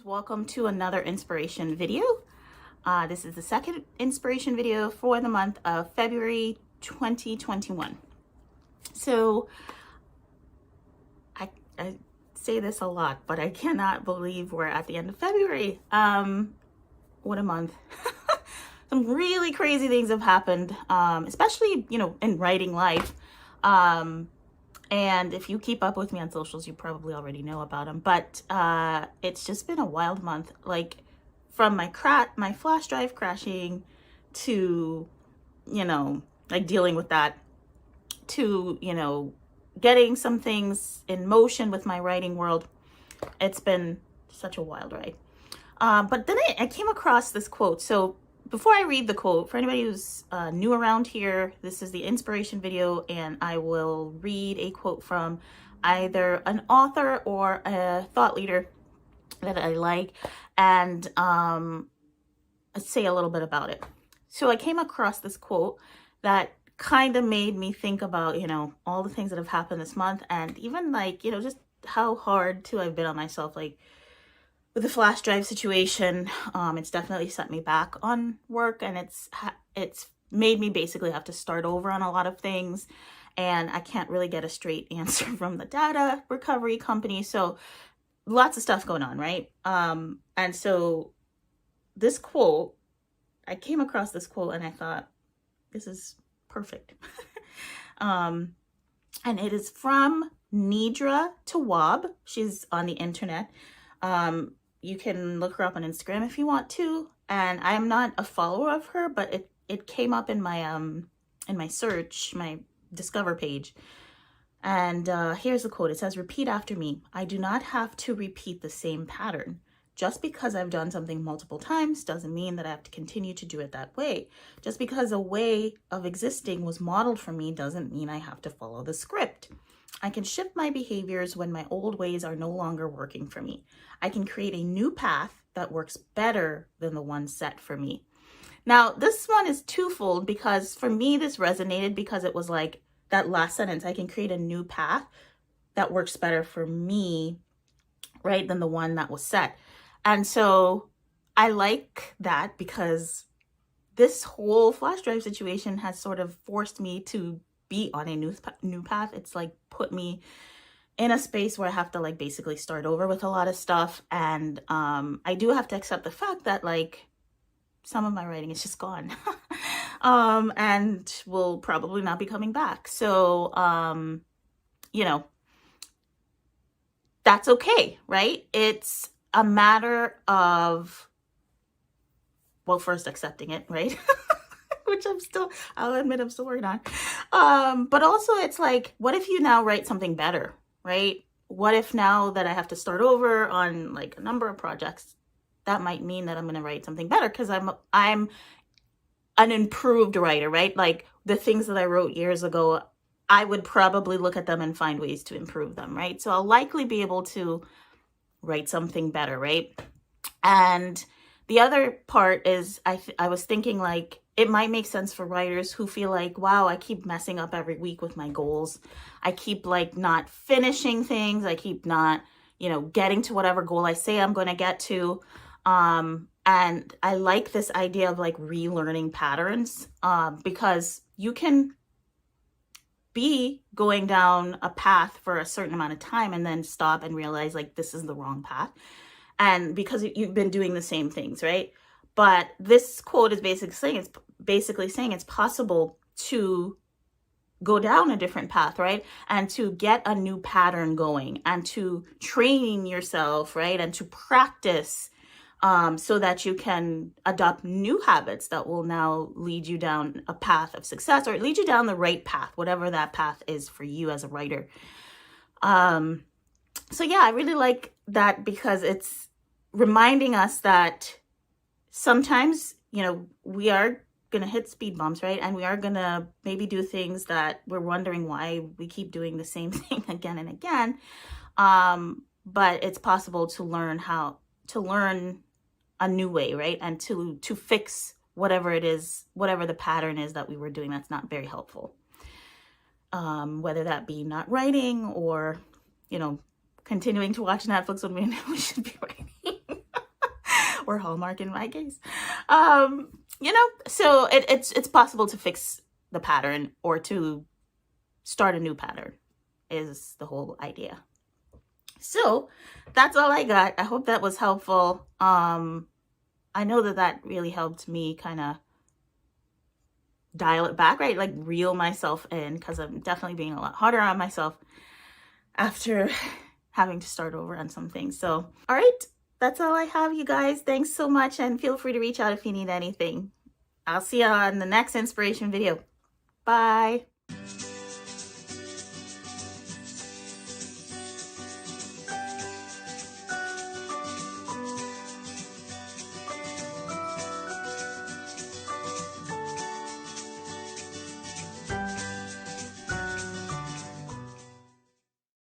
Welcome to another inspiration video. This is the second inspiration video for the month of February 2021. So I say this a lot, but I cannot believe we're at the end of February. What a month. Some really crazy things have happened, especially, in writing life. And if you keep up with me on socials, you probably already know about them. But it's just been a wild month. Like from my flash drive crashing to, like dealing with that to, getting some things in motion with my writing world. It's been such a wild ride. But then I came across this quote. So before I read the quote, for anybody who's new around here, this is the inspiration video, and I will read a quote from either an author or a thought leader that I like, and say a little bit about it. So I came across this quote that kind of made me think about, all the things that have happened this month, and even like, just how hard too I've been on myself, like with the flash drive situation. It's definitely set me back on work, and it's made me basically have to start over on a lot of things, and I can't really get a straight answer from the data recovery company. So lots of stuff going on, right? And so this quote, I came across this quote and I thought, this is perfect. And it is from Nidra Tawwab. She's on the internet. You can look her up on Instagram if you want to. And I'm not a follower of her, but it came up in my search, my discover page. And here's the quote. It says, "Repeat after me. I do not have to repeat the same pattern. Just because I've done something multiple times doesn't mean that I have to continue to do it that way. Just because a way of existing was modeled for me doesn't mean I have to follow the script. I can shift my behaviors when my old ways are no longer working for me. I can create a new path that works better than the one set for me." Now, this one is twofold, because for me, this resonated because it was like that last sentence, I can create a new path that works better for me, right, than the one that was set. And so I like that, because this whole flash drive situation has sort of forced me to be on a new path. It's like put me in a space where I have to like basically start over with a lot of stuff. And I do have to accept the fact that like some of my writing is just gone and will probably not be coming back. So, that's okay, right? It's a matter of, well, first accepting it, right? Which I'll admit I'm still working on. But also it's like, what if you now write something better, right? What if now that I have to start over on like a number of projects, that might mean that I'm going to write something better because I'm an improved writer, right? Like the things that I wrote years ago, I would probably look at them and find ways to improve them, right? So I'll likely be able to write something better, right? And the other part is I was thinking like, it might make sense for writers who feel like, wow, I keep messing up every week with my goals. I keep like not finishing things. I keep not, getting to whatever goal I say I'm going to get to. And I like this idea of like relearning patterns, because you can be going down a path for a certain amount of time and then stop and realize like this is the wrong path. And because you've been doing the same things, right? But this quote is basically saying it's possible to go down a different path, right? And to get a new pattern going and to train yourself, right? And to practice so that you can adopt new habits that will now lead you down a path of success, or lead you down the right path, whatever that path is for you as a writer. So yeah, I really like that because it's reminding us that sometimes, we are going to hit speed bumps, right? And we are going to maybe do things that we're wondering why we keep doing the same thing again and again. But it's possible to learn a new way, right? And to fix whatever it is, whatever the pattern is that we were doing that's not very helpful. Whether that be not writing or, continuing to watch Netflix when we know we should be writing. or Hallmark in my case. You know, so it's possible to fix the pattern or to start a new pattern is the whole idea. So that's all I got. I hope that was helpful. I know that really helped me kind of dial it back, right? Like reel myself in, because I'm definitely being a lot harder on myself after having to start over on some things. So, all right, that's all I have, you guys. Thanks so much, and feel free to reach out if you need anything. I'll see you on the next inspiration video. Bye.